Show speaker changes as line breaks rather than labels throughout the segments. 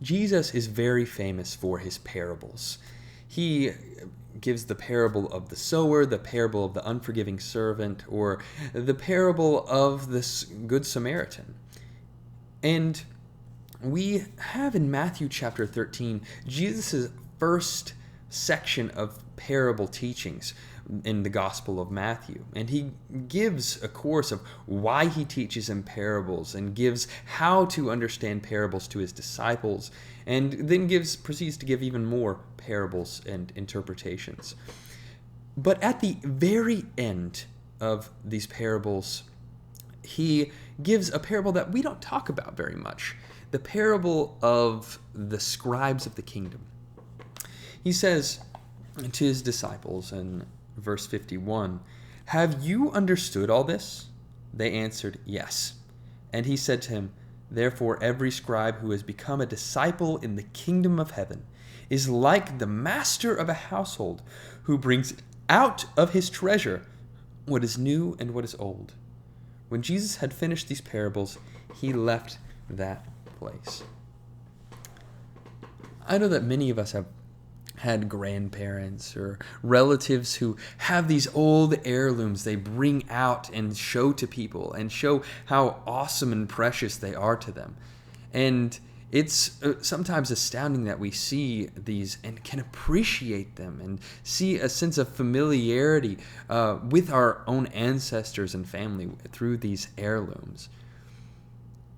Jesus is very famous for his parables. He gives the parable of the sower, the parable of the unforgiving servant, or the parable of this Good Samaritan. And we have in Matthew chapter 13, Jesus' first section of parable teachings in the Gospel of Matthew. And he gives a course of why he teaches in parables and gives how to understand parables to his disciples, and then proceeds to give even more parables and interpretations. But at the very end of these parables, he gives a parable that we don't talk about very much, the parable of the scribes of the kingdom. He says to his disciples in verse 51, "Have you understood all this?" They answered, "Yes." And he said to him, "Therefore every scribe who has become a disciple in the kingdom of heaven is like the master of a household, who brings out of his treasure what is new and what is old." When Jesus had finished these parables, he left that place. I know that many of us have had grandparents or relatives who have these old heirlooms they bring out and show to people and show how awesome and precious they are to them. And it's sometimes astounding that we see these and can appreciate them and see a sense of familiarity with our own ancestors and family through these heirlooms.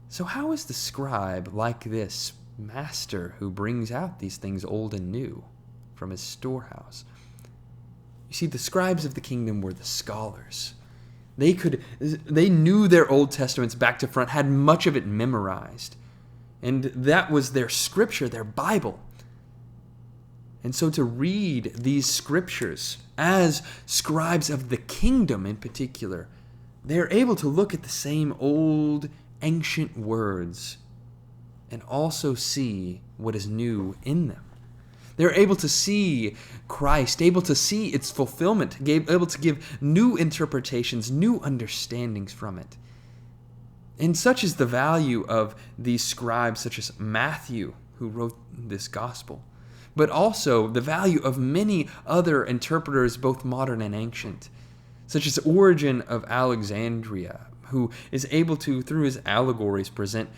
So how is the scribe like this master who brings out these things old and new from his storehouse? You see, the scribes of the kingdom were the scholars. They knew their Old Testaments back to front, had much of it memorized. And that was their scripture, their Bible. And so to read these scriptures as scribes of the kingdom in particular, they're able to look at the same old ancient words and also see what is new in them. They're able to see Christ, able to see its fulfillment, able to give new interpretations, new understandings from it. And such is the value of these scribes, such as Matthew, who wrote this gospel, but also the value of many other interpreters, both modern and ancient, such as Origen of Alexandria, who is able to, through his allegories, present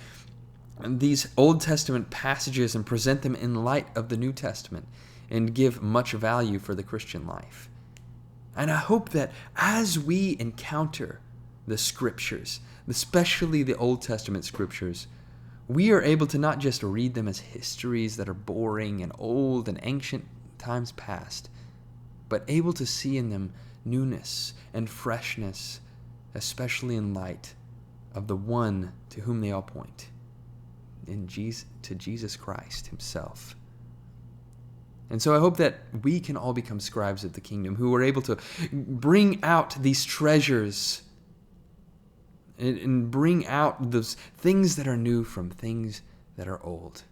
these Old Testament passages and present them in light of the New Testament and give much value for the Christian life. And I hope that as we encounter the scriptures, especially the Old Testament scriptures, we are able to not just read them as histories that are boring and old and ancient times past, but able to see in them newness and freshness, especially in light of the one to whom they all point, to Jesus Christ himself. And so I hope that we can all become scribes of the kingdom who are able to bring out these treasures and bring out those things that are new from things that are old.